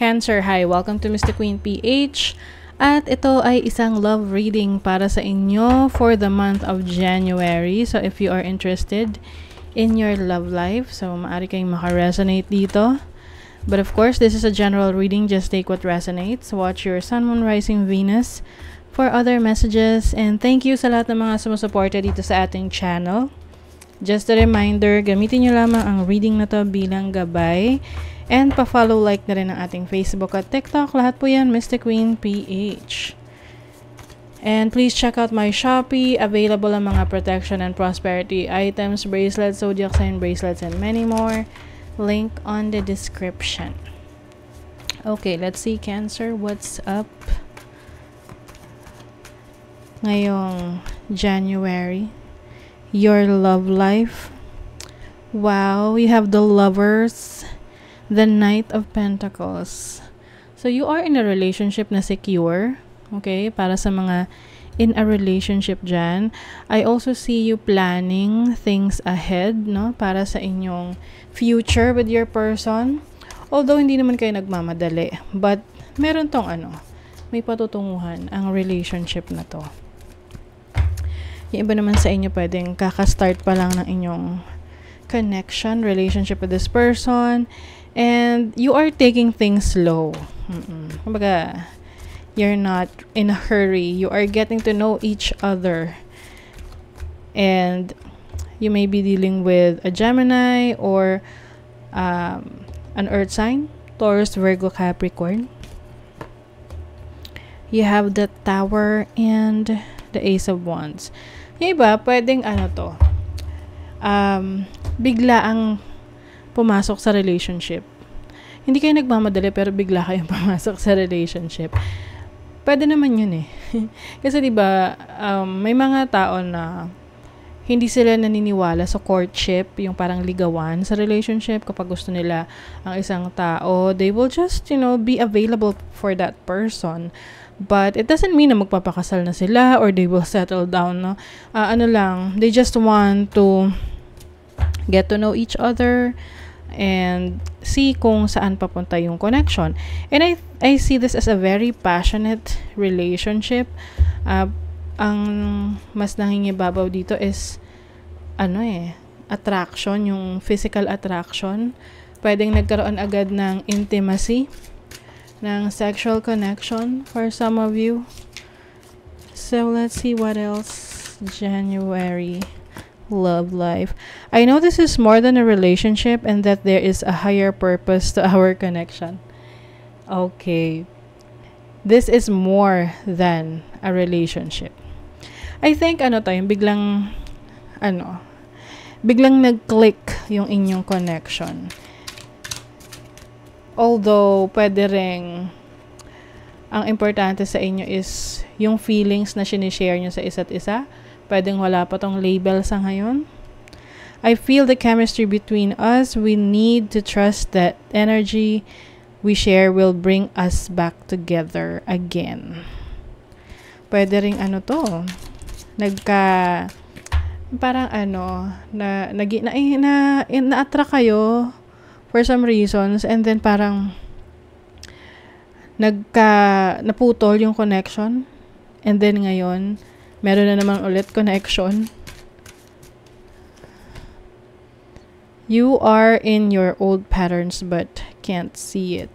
Cancer, hi! Welcome to Mr. Queen PH. At ito ay isang love reading para sa inyo for the month of January. So if you are interested in your love life, so maaari kayong maka-resonate dito. But of course, this is a general reading. Just take what resonates. Watch your Sun, Moon, Rising, Venus for other messages. And thank you sa lahat ng mga sumusuporta dito sa ating channel. Just a reminder, gamitin nyo lamang ang reading na to bilang gabay. And pa-follow, like na rin ang ating Facebook at TikTok. Lahat po yan, Mr. Queen PH. And please check out my Shopee. Available ang mga protection and prosperity items, bracelets, zodiac sign bracelets, and many more. Link on the description. Okay, let's see, Cancer. What's up ngayong January? Your love life. Wow, you have the Lovers, the Knight of Pentacles. So you are in a relationship na secure. Okay, para sa mga in a relationship dyan. I also see you planning things ahead, no? Para sa inyong future with your person. Although hindi naman kayo nagmamadali. But meron tong may patutunguhan ang relationship na to. Yung iba naman sa inyo pwedeng kakastart pa lang ng inyong connection, relationship with this person. And you are taking things slow. Kumbaga, you're not in a hurry. You are getting to know each other. And you may be dealing with a Gemini or an Earth sign, Taurus, Virgo, Capricorn. You have the Tower and the Ace of Wands. Yung iba, pwedeng bigla ang pumasok sa relationship. Hindi kayo nagmamadali pero bigla kayong pumasok sa relationship. Pwede naman yun eh. Kasi diba, may mga tao na hindi sila naniniwala sa courtship, yung parang ligawan sa relationship. Kapag gusto nila ang isang tao, they will just, be available for that person. But it doesn't mean na magpapakasal na sila or they will settle down, no? They just want to get to know each other and see kung saan papunta yung connection. And I see this as a very passionate relationship. Ang mas nangingibabaw dito is attraction, yung physical attraction. Pwedeng nagkaroon agad ng intimacy, ng sexual connection for some of you. So let's see what else. January love life. I know this is more than a relationship and that there is a higher purpose to our connection. Okay. This is more than a relationship. I think biglang nag-click yung inyong connection. Although pwede ring ang importante sa inyo is yung feelings na sinishare nyo sa isa't isa. Pwedeng wala pa tong label sa ngayon. I feel the chemistry between us. We need to trust that energy we share will bring us back together again. Pwede ring na-attract kayo for some reasons and then parang naputol yung connection and then ngayon meron na naman ulit connection. You are in your old patterns but can't see it.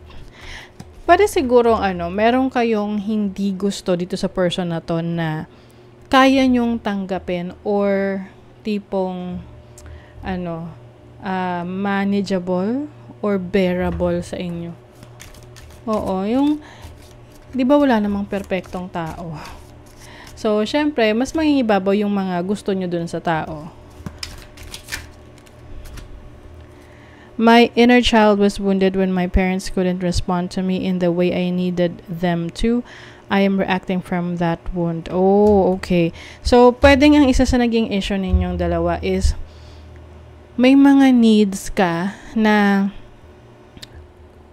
Pwede siguro meron kayong hindi gusto dito sa person na to na kaya nyong tanggapin or tipong manageable or bearable sa inyo. Oo, yung 'di ba wala namang perpektong tao. So, syempre, mas mangingibabaw yung mga gusto nyo dun sa tao. My inner child was wounded when my parents couldn't respond to me in the way I needed them to. I am reacting from that wound. Oh, okay. So, pwedeng ang isa sa naging issue ninyong dalawa is may mga needs ka na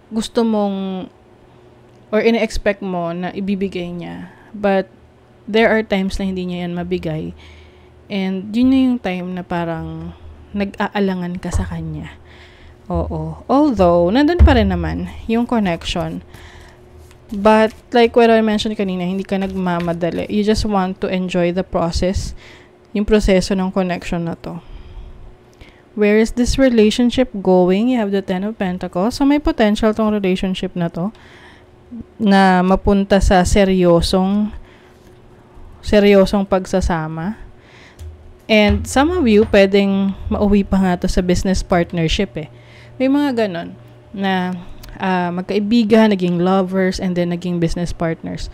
gusto mong or ina-expect mo na ibibigay niya. But there are times na hindi niya yan mabigay. And yun na yung time na parang nag-aalangan ka sa kanya. Oo. Although, nandun pa rin naman yung connection. But, like what I mentioned kanina, hindi ka nagmamadali. You just want to enjoy the process, yung proseso ng connection na to. Where is this relationship going? You have the Ten of Pentacles. So, may potential tong relationship na to na mapunta sa seryosong pagsasama. And some of you, pwedeng mauwi pa nga to sa business partnership eh. May mga ganon na magkaibigan, naging lovers, and then naging business partners.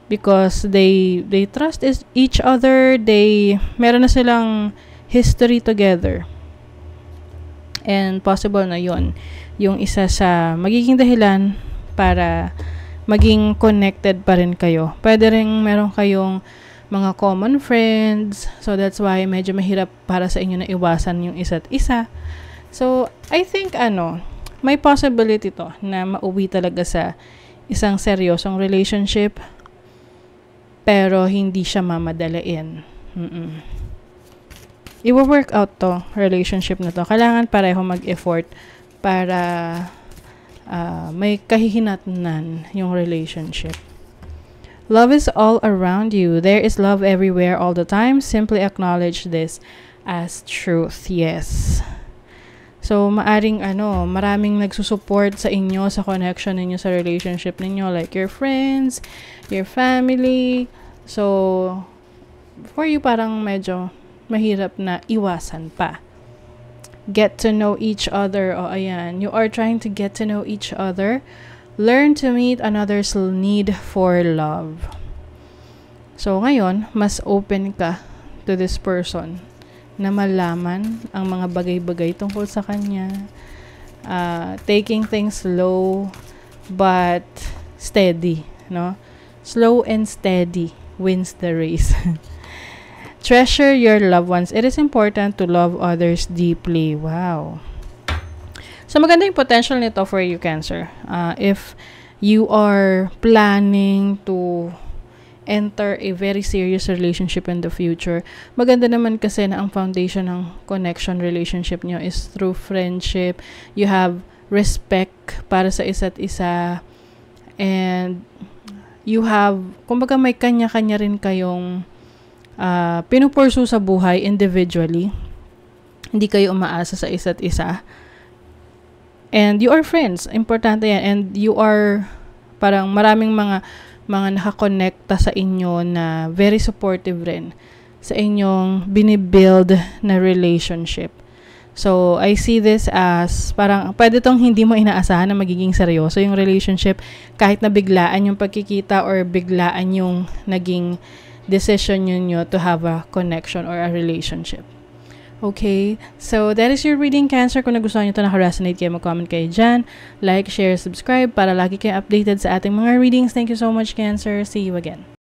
Because they trust each other, meron na silang history together. And possible na yon yung isa sa magiging dahilan para maging connected pa rin kayo. Pwede rin meron kayong mga common friends. So, that's why medyo mahirap para sa inyo na iwasan yung isa't isa. So, I think, may possibility to na mauwi talaga sa isang seryosong relationship pero hindi siya mamadaliin. I-work out to relationship na to. Kailangan pareho mag-effort para may kahihinatnan yung relationship. Love is all around you. There is love everywhere all the time. Simply acknowledge this as truth. Yes. So, maaring maraming nagsusupport sa inyo, sa connection ninyo, sa relationship ninyo, like your friends, your family. So, for you, parang medyo mahirap na iwasan pa. Get to know each other. O, ayan. You are trying to get to know each other. Learn to meet another's need for love. So, ngayon, mas open ka to this person na malaman ang mga bagay-bagay tungkol sa kanya. Taking things slow but steady, no? Slow and steady wins the race. Treasure your loved ones. It is important to love others deeply. Wow. So, maganda yung potential nito for you, Cancer. If you are planning to enter a very serious relationship in the future, maganda naman kasi na ang foundation ng connection relationship nyo is through friendship. You have respect para sa isa't isa. And you have, kumbaga may kanya-kanya rin kayong pinupursu sa buhay individually. Hindi kayo umaasa sa isa't isa. And you are friends. Importante yan. And you are, parang maraming mga nakakonekta sa inyo na very supportive rin sa inyong binibuild na relationship. So, I see this as, parang pwede tong hindi mo inaasahan na magiging seryoso yung relationship kahit na biglaan yung pagkikita or biglaan yung naging decision nyo to have a connection or a relationship. Okay, so that is your reading, Cancer. Kung nagustuhan nyo ito, naka-resonate kayo, mag-comment kayo dyan. Like, share, subscribe para lagi kayo updated sa ating mga readings. Thank you so much, Cancer. See you again.